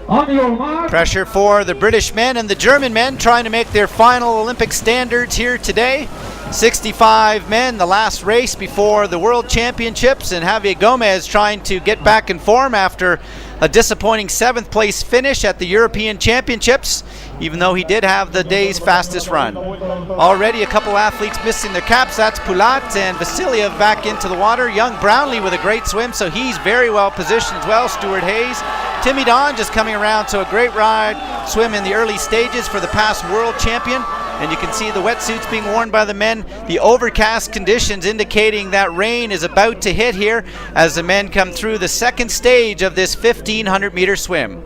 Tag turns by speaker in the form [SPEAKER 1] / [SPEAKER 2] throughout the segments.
[SPEAKER 1] On your mark.
[SPEAKER 2] Pressure for the British men and the German men trying to make their final Olympic standards here today. 65 men, the last race before the World Championships, and Javier Gomez trying to get back in form after a disappointing 7th place finish at the European Championships, even though he did have the day's fastest run. Already a couple athletes missing their caps. That's Poulat and Vasiliev back into the water. Young Brownlee with a great swim, so he's very well positioned as well. Stuart Hayes. Timmy Don just coming around, so a great ride, swim in the early stages for the past world champion. And you can see the wetsuits being worn by the men, the overcast conditions indicating that rain is about to hit here as the men come through the second stage of this 1,500 meter swim.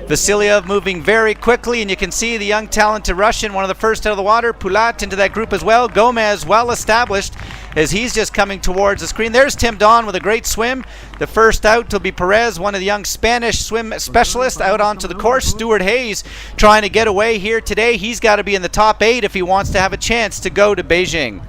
[SPEAKER 2] Vasiliev moving very quickly, and you can see the young talented Russian, one of the first out of the water. Poulat into that group as well. Gomez well established as he's just coming towards the screen. There's Tim Don with a great swim. The first out will be Perez, one of the young Spanish swim specialists, out onto the course. Stuart Hayes trying to get away here today. He's got to be in the top 8 if he wants to have a chance to go to Beijing.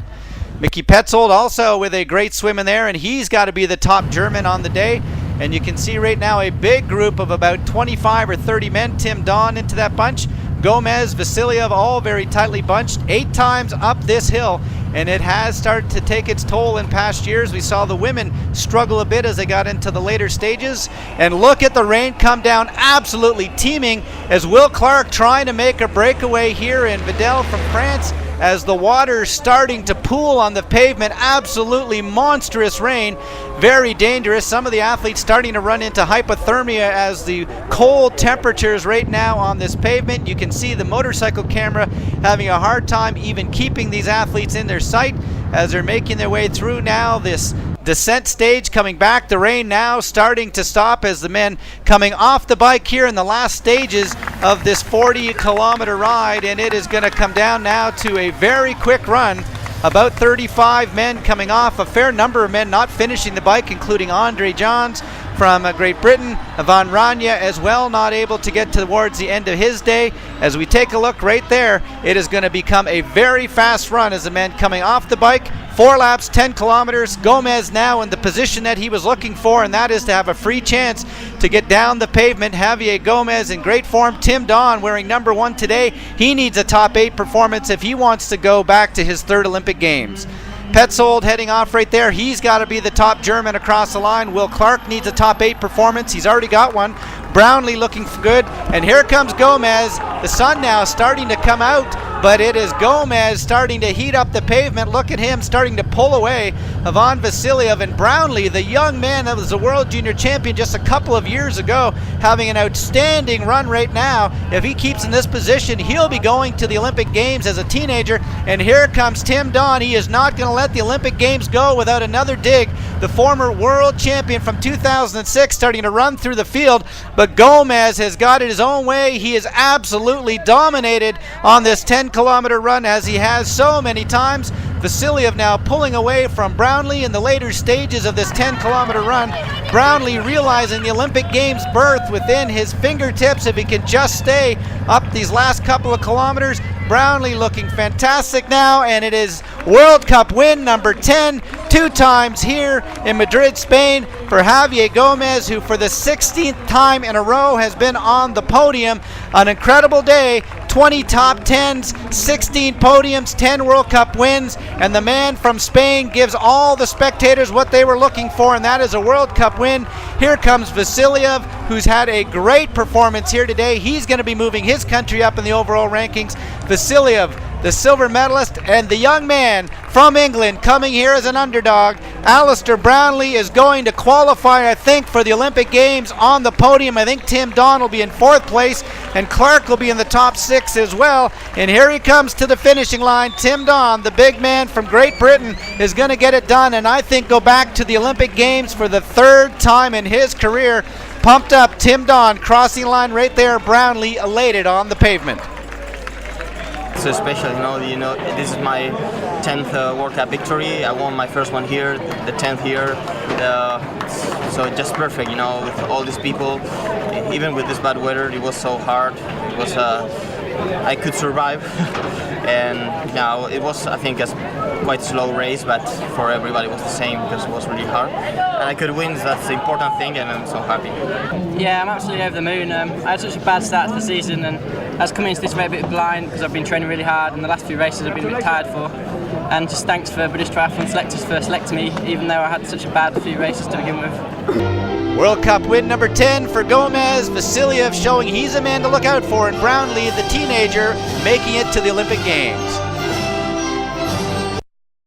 [SPEAKER 2] Mickey Petzold also with a great swim in there, and he's got to be the top German on the day. And you can see right now a big group of about 25 or 30 men. Tim Don into that bunch. Gomez, Vasiliev, all very tightly bunched. 8 times up this hill, and it has started to take its toll in past years. We saw the women struggle a bit as they got into the later stages. And look at the rain come down, absolutely teeming, as Will Clark trying to make a breakaway here in Vidal from France, as the water starting to pool on the pavement. Absolutely monstrous rain, very dangerous. Some of the athletes starting to run into hypothermia as the cold temperatures right now on this pavement. You can see the motorcycle camera having a hard time even keeping these athletes in their sight as they're making their way through now this descent stage. Coming back, the rain now starting to stop as the men coming off the bike here in the last stages of this 40-kilometer ride, and it is going to come down now to a very quick run. About 35 men coming off, a fair number of men not finishing the bike, including Andre Johns from Great Britain, Ivan Rania as well, not able to get towards the end of his day. As we take a look right there, it is going to become a very fast run as the men coming off the bike. 4 laps, 10 kilometers. Gomez now in the position that he was looking for, and that is to have a free chance to get down the pavement. Javier Gomez in great form. Tim Don wearing number 1 today. He needs a top 8 performance if he wants to go back to his 3rd Olympic Games. Petzold heading off right there. He's got to be the top German across the line. Will Clark needs a top 8 performance. He's already got one. Brownlee looking good. And here comes Gomez. The sun now starting to come out, but it is Gomez starting to heat up the pavement. Look at him starting to pull away Ivan Vasiliev. And Brownlee, the young man that was the world junior champion just a couple of years ago, having an outstanding run right now. If he keeps in this position, he'll be going to the Olympic Games as a teenager. And here comes Tim Don. He is not going to let the Olympic Games go without another dig. The former world champion from 2006 starting to run through the field, but Gomez has got it his own way. He is absolutely dominated on this 10-kilometer run, as he has so many times. Vasiliev now pulling away from Brownlee in the later stages of this 10-kilometer run. Brownlee realizing the Olympic Games berth within his fingertips if he can just stay up these last couple of kilometers. Brownlee looking fantastic now, and it is World Cup win number 10, 2 times here in Madrid, Spain, for Javier Gomez, who for the 16th time in a row has been on the podium. An incredible day. 20 top 10s, 16 podiums, 10 World Cup wins, and the man from Spain gives all the spectators what they were looking for, and that is a World Cup win. Here comes Vasiliev, who's had a great performance here today. He's going to be moving his country up in the overall rankings. Vasiliev, the silver medalist, and the young man from England coming here as an underdog. Alistair Brownlee is going to qualify, I think, for the Olympic Games on the podium. I think Tim Don will be in 4th place, and Clark will be in the top 6 as well. And here he comes to the finishing line. Tim Don, the big man from Great Britain, is going to get it done, and I think go back to the Olympic Games for the 3rd time in his career. Pumped up, Tim Don crossing the line right there. Brownlee elated on the pavement.
[SPEAKER 3] So special, you know, this is my 10th World Cup victory. I won my first one here, the 10th here. So just perfect, you know, with all these people. Even with this bad weather, it was so hard. It was, I could survive. And now it was, I think, quite quite slow race, but for everybody it was the same because it was really hard. And I could win, so that's the important thing, and I'm so happy.
[SPEAKER 1] Yeah, I'm absolutely over the moon. I had such a bad start to the season, and I was coming into this very bit blind because I've been training really hard, and the last few races I've been a bit tired for. And just thanks for British Triathlon selectors for selecting me, even though I had such a bad few races to begin with.
[SPEAKER 2] World Cup win number 10 for Gomez. Vasiliev showing he's a man to look out for, and Brownlee, the teenager, making it to the Olympic Games.